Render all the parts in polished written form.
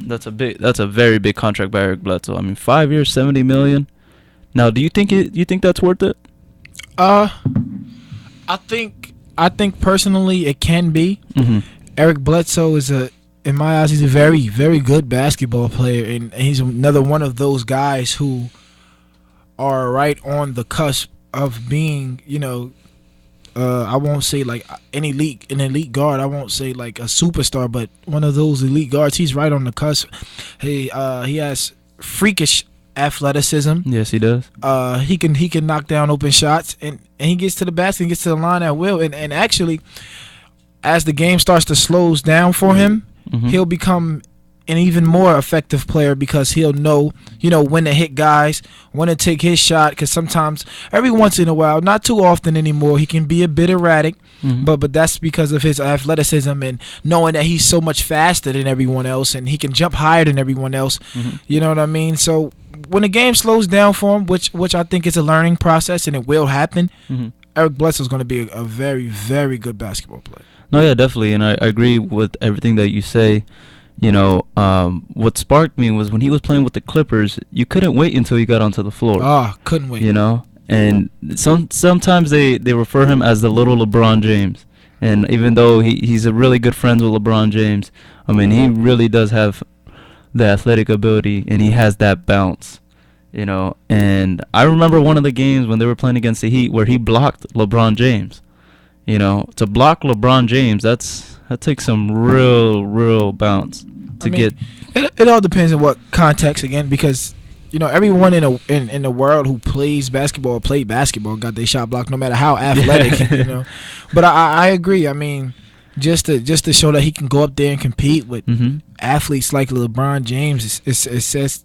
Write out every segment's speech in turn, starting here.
That's a very big contract by Eric Bledsoe. I mean, 5 years, 70 million. Now, do you think that's worth it? Uh, I think personally it can be. Mm-hmm. Eric Bledsoe in my eyes, he's a very, very good basketball player, and he's another one of those guys who are right on the cusp of being, I won't say like an elite guard. I won't say like a superstar, but one of those elite guards. He's right on the cusp. He has freakish athleticism. Yes, he does. He can knock down open shots, and he gets to the basket and gets to the line at will. And actually, as the game starts to slow down for him, he'll become an even more effective player because he'll know, when to hit guys, when to take his shot. Because sometimes, every once in a while, not too often anymore, he can be a bit erratic. But that's because of his athleticism and knowing that he's so much faster than everyone else and he can jump higher than everyone else. You know what I mean? So when the game slows down for him, which I think is a learning process and it will happen, Eric Bledsoe is going to be a very, very good basketball player. No, yeah, definitely, and I agree with everything that you say. What sparked me was when he was playing with the Clippers, you couldn't wait until he got onto the floor. Couldn't wait. And sometimes they refer him as the little LeBron James. And even though he's a really good friends with LeBron James, I mean, he really does have the athletic ability and he has that bounce. And I remember one of the games when they were playing against the Heat where he blocked LeBron James. To block LeBron James, that takes some real bounce to get. It all depends on what context again, because everyone in the world who plays basketball or played basketball got their shot blocked, no matter how athletic. But I agree. I mean, just to show that he can go up there and compete with athletes like LeBron James, it says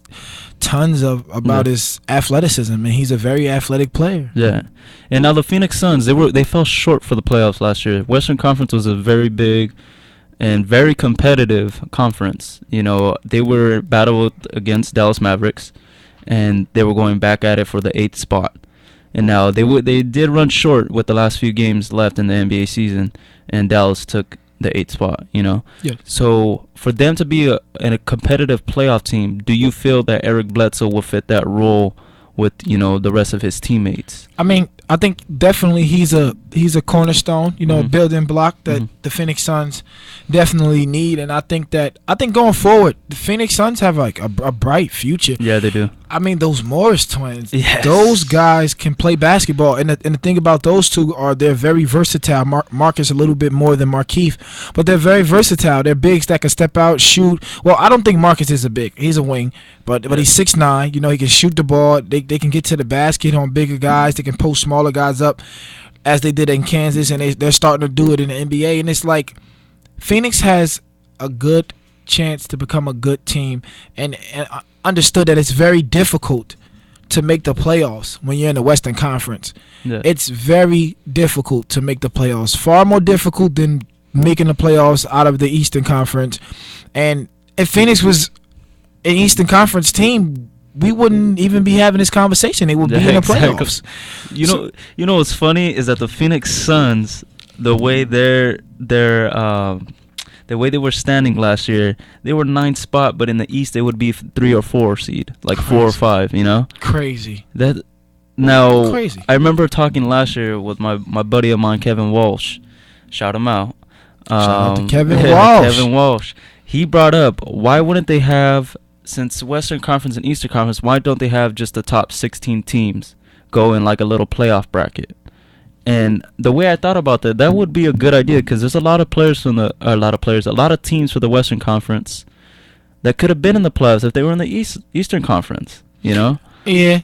tons about his athleticism, and he's a very athletic player. Yeah, and now the Phoenix Suns, they fell short for the playoffs last year. Western Conference was a very big and very competitive conference. They were battled against Dallas Mavericks, and they were going back at it for the 8th spot. And now they did run short with the last few games left in the NBA season, and Dallas took the 8th spot. Yeah. So for them to be a competitive playoff team, do you feel that Eric Bledsoe will fit that role with the rest of his teammates? I mean, I think definitely he's a cornerstone, a building block that the Phoenix Suns definitely need, and I think going forward, the Phoenix Suns have like a bright future. Yeah, they do. I mean, those Morris twins, yes. Those guys can play basketball, and the thing about those two are they're very versatile. Marcus a little bit more than Markieff, but they're very versatile. They're bigs that can step out, shoot. Well, I don't think Marcus is a big. He's a wing, but he's 6'9". He can shoot the ball. They can get to the basket on bigger guys. They can post smaller guys up, as they did in Kansas, and they're starting to do it in the NBA. And it's like Phoenix has a good chance to become a good team, and understood that it's very difficult to make the playoffs when you're in the Western Conference. Yeah. It's very difficult to make the playoffs. Far more difficult than making the playoffs out of the Eastern Conference. And if Phoenix was an Eastern Conference team, we wouldn't even be having this conversation. They would be in the playoffs. You know what's funny is that the Phoenix Suns, the way the way they were standing last year, they were 9th spot, but in the East they would be 3 or 4 seed, like Crazy. 4 or 5. Crazy. Crazy. I remember talking last year with my buddy of mine, Kevin Walsh. Shout him out. Shout out to Kevin Walsh. Kevin Walsh. He brought up, why wouldn't they have, since Western Conference and Eastern Conference, why don't they have just the top 16 teams go in like a little playoff bracket? And the way I thought about that would be a good idea, because there's a lot of teams for the Western Conference that could have been in the playoffs if they were in the Eastern Conference. Yeah,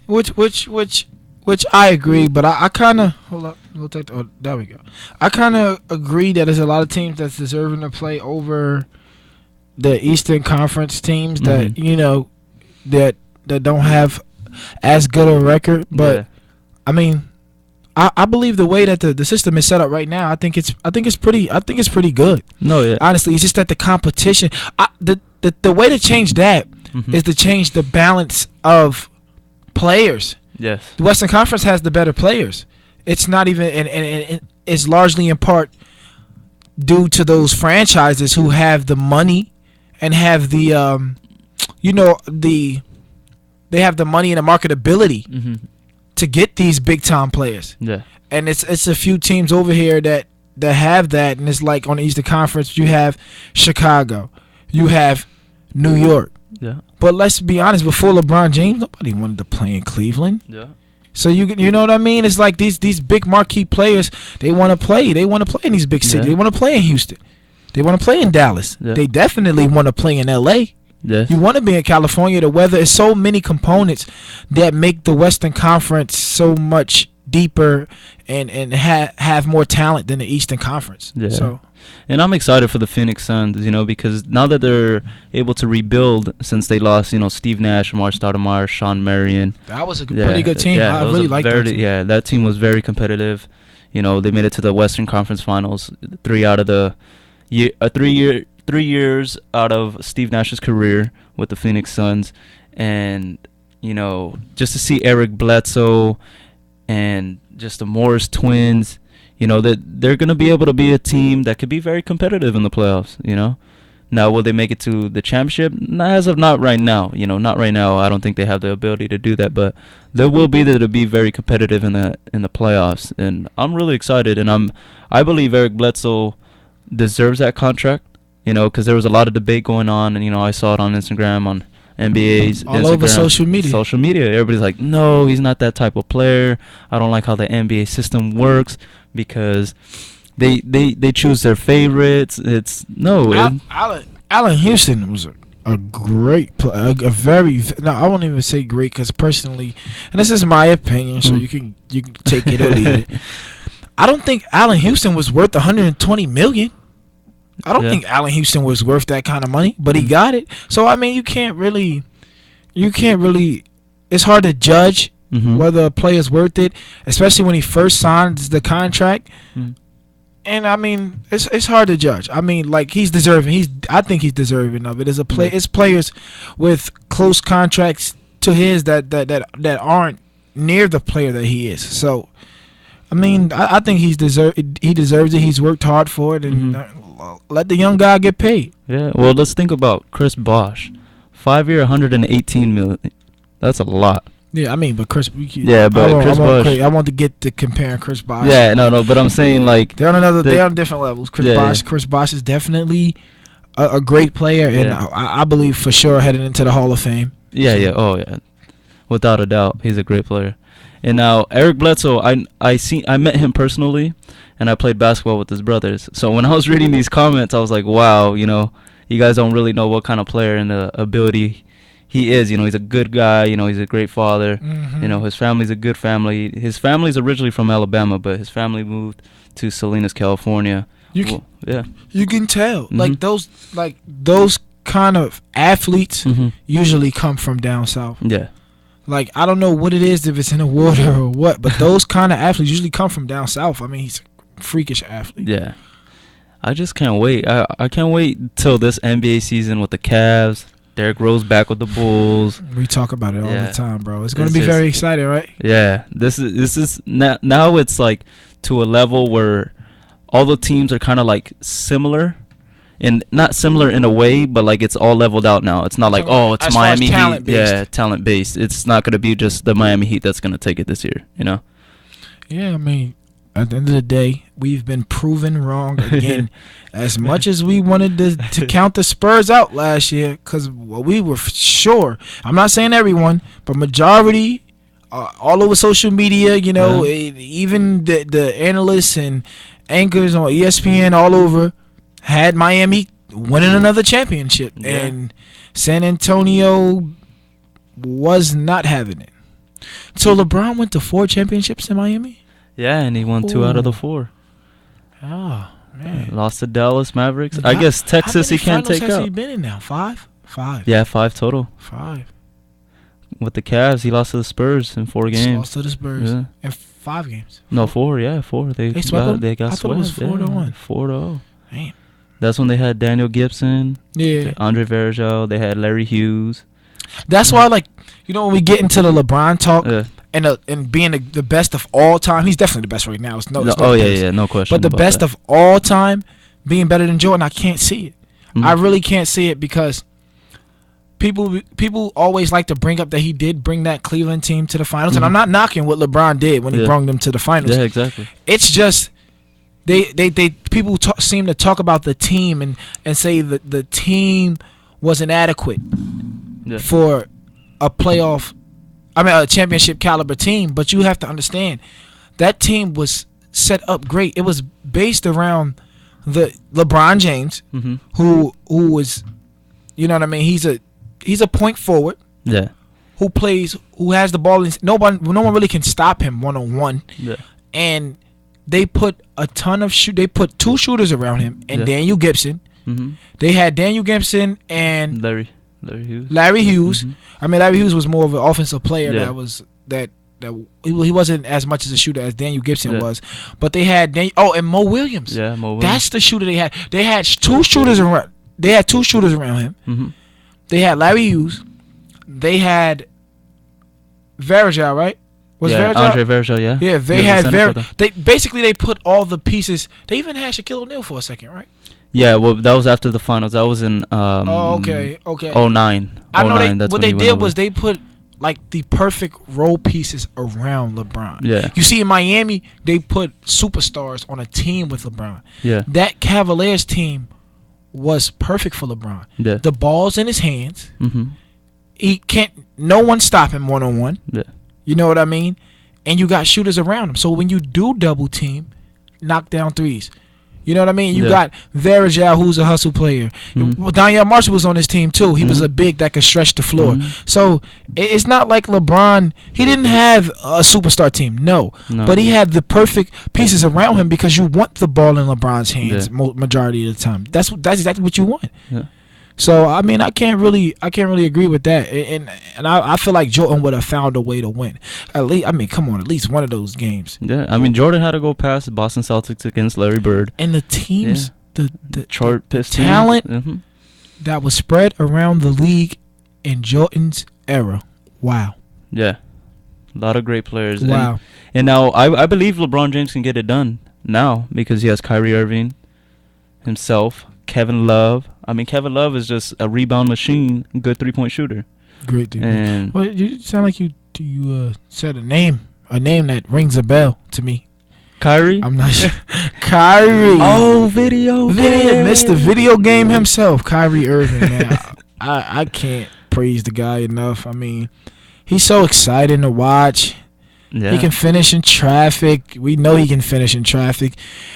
which I agree, but I kind of hold up. We'll take. There we go. I kind of agree that there's a lot of teams that's deserving to play over the Eastern Conference teams that that don't have as good a record. But I mean, I believe the way that the system is set up right now, I think it's pretty good. No, yeah. Honestly, it's just that the competition, the way to change that is to change the balance of players. Yes. The Western Conference has the better players. It's not even, and it's largely in part due to those franchises who have the money and have the they have the money and the marketability to get these big time players. Yeah. And it's a few teams over here that have that, and it's like on the Eastern Conference you have Chicago, you have New York. Yeah. But let's be honest, before LeBron James, nobody wanted to play in Cleveland. Yeah. So you know what I mean? It's like these big marquee players, they want to play. They want to play in these big cities. Yeah. They want to play in Houston. They want to play in Dallas. Yeah. They definitely want to play in LA. Yes. You want to be in California. The weather is so many components that make the Western Conference so much deeper and have more talent than the Eastern Conference. Yeah. So, and I'm excited for the Phoenix Suns, because now that they're able to rebuild since they lost, Steve Nash, Mark Stoudemire, Sean Marion. that was a pretty good team. Yeah, I really liked that team. Yeah, that team was very competitive. They made it to the Western Conference Finals 3 out of the 3 years out of Steve Nash's career with the Phoenix Suns, and just to see Eric Bledsoe and just the Morris twins, that they're going to be able to be a team that could be very competitive in the playoffs. Now, will they make it to the championship? As of not right now. Not right now. I don't think they have the ability to do that, but they will be there to be very competitive in the playoffs, and I'm really excited, and I believe Eric Bledsoe deserves that contract. Because there was a lot of debate going on, and I saw it on Instagram, on NBA's all Instagram, over social media. Social media, everybody's like, no, he's not that type of player. I don't like how the NBA system works because they choose their favorites. Allen Houston was a great player, a very. No, I won't even say great because personally, and this is my opinion, so you can take it or leave it. I don't think Allen Houston was worth $120 million. I don't think Allen Houston was worth that kind of money, but he got it. So I mean, you can't really. It's hard to judge whether a player's worth it, especially when he first signs the contract. And I mean, it's hard to judge. I mean, like he's deserving. I think he's deserving of it. It's players with close contracts to his that aren't near the player that he is. So, I mean, I think he deserves it. He's worked hard for it, and let the young guy get paid. Yeah. Well, let's think about Chris Bosh, 5-year, $118 million. That's a lot. Yeah, I mean, but Chris. Yeah, but Chris Bosh. I want to get to comparing Chris Bosh. Yeah, no, but I'm saying like they're on different levels. Chris Bosh is definitely a great player, and I believe for sure heading into the Hall of Fame. Yeah. Oh yeah, without a doubt, he's a great player. And now Eric Bledsoe, I met him personally, and I played basketball with his brothers. So when I was reading these comments, I was like, wow, you guys don't really know what kind of player and the ability he is. He's a good guy. He's a great father. His family's a good family. His family's originally from Alabama, but his family moved to Salinas, California. You can tell. Like those kind of athletes usually come from down south. Yeah. Like, I don't know what it is, if it's in the water or what, but those kind of athletes usually come from down south. I mean, he's a freakish athlete. Yeah. I just can't wait. I can't wait till this NBA season with the Cavs. Derrick Rose back with the Bulls. We talk about it all the time, bro. It's going to be very exciting, right? Yeah. This is now it's like to a level where all the teams are kind of like similar. And not similar in a way, but like it's all leveled out now. It's not like, it's Miami Heat. Yeah, talent based. It's not going to be just the Miami Heat that's going to take it this year, Yeah, I mean, at the end of the day, we've been proven wrong again. As much as we wanted to count the Spurs out last year, because we were sure. I'm not saying everyone, but majority, all over social media, even the analysts and anchors on ESPN all over, had Miami winning another championship, and San Antonio was not having it. So LeBron went to 4 championships in Miami? Yeah, and he won 2 out of the 4. Oh, man. Lost to Dallas Mavericks. I guess Texas he can't take out. How many finals has he been in now? 5? 5. Yeah, 5 total. 5. With the Cavs, he lost to the Spurs in 4 games. Lost to the Spurs in 5 games. No, 4. Yeah, 4. They got swept. They got I thought it was 4-1. 4-0. Damn. That's when they had Daniel Gibson, yeah, Andre Varejao. They had Larry Hughes. That's why, like, when we get into the LeBron talk and being the best of all time, he's definitely the best right now. No question. But the best of all time, being better than Jordan, I can't see it. I really can't see it because people always like to bring up that he did bring that Cleveland team to the finals, and I'm not knocking what LeBron did when he brought them to the finals. Yeah, exactly. It's just people seem to talk about the team and say that the team was inadequate for a a championship caliber team. But you have to understand that team was set up great. It was based around the LeBron James, who was, you know what I mean. He's a point forward. Yeah. Who has the ball. No one really can stop him 1-on-1. Yeah. And they put they put 2 shooters around him and Daniel Gibson. They had Daniel Gibson and Larry Hughes. Larry Hughes. I mean, Larry Hughes was more of an offensive player. That he wasn't as much as a shooter as Daniel Gibson was. But they had and Mo Williams. Yeah, Mo Williams. That's the shooter they had. They had 2 shooters around. They had 2 shooters around him. They had Larry Hughes. They had Varejao, right? Andre Varejao, yeah. Yeah, they had they put all the pieces. They even had Shaquille O'Neal for a second, right? Yeah, well, that was after the finals. That was in okay. 09. I know 09, that's what when they did was they put like the perfect role pieces around LeBron. Yeah. You see in Miami, they put superstars on a team with LeBron. Yeah. That Cavaliers team was perfect for LeBron. Yeah. The ball's in his hands. He can't. No one stop him 1-on-1. Yeah. You know what I mean? And you got shooters around him. So when you do double team, knock down threes. You know what I mean? You got Varejao, who's a hustle player. Well, Daniel Marshall was on his team too. He was a big that could stretch the floor. So it's not like LeBron. He didn't have a superstar team, no. But he had the perfect pieces around him because you want the ball in LeBron's hands majority of the time. That's exactly what you want. Yeah. So I mean, I can't really agree with that, and I feel like Jordan would have found a way to win. At least, I mean, come on, at least one of those games. Yeah, I mean, Jordan had to go past Boston Celtics against Larry Bird, and the teams, the talent that was spread around the league in Jordan's era. Wow. Yeah, a lot of great players. Wow. And now I believe LeBron James can get it done now because he has Kyrie Irving himself. Kevin Love. I mean, Kevin Love is just a rebound machine, good 3-point shooter. Great dude. And well, you sound like you said a name that rings a bell to me. Kyrie? I'm not sure. Kyrie. Oh, video game. Mr. Video Game himself, Kyrie Irving. Man, I can't praise the guy enough. I mean, he's so exciting to watch. Yeah. He can finish in traffic. We know he can finish in traffic.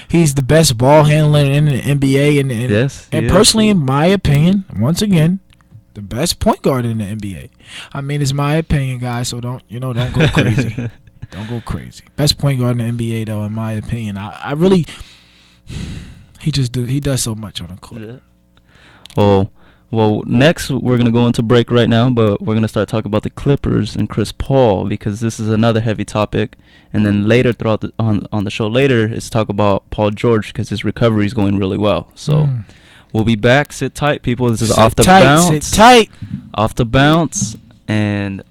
He's the best ball handler in the NBA. And personally, in my opinion, once again, the best point guard in the NBA. I mean, it's my opinion, guys, so don't go crazy. Don't go crazy. Best point guard in the NBA, though, in my opinion. I really, he does so much on the court. Yeah. Well, next we're going to go into break right now, but we're going to start talking about the Clippers and Chris Paul because this is another heavy topic. And then later throughout on the show later is talk about Paul George because his recovery is going really well. So we'll be back. Sit tight, people. This is Off the Bounce. Sit tight. Off the Bounce. And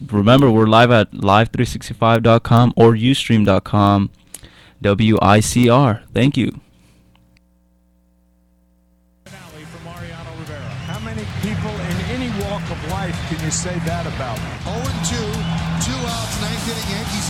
remember, we're live at live365.com or ustream.com. WICR. Thank you. People in any walk of life can you say that about? 0-2, 2 outs, ninth inning, Yankees.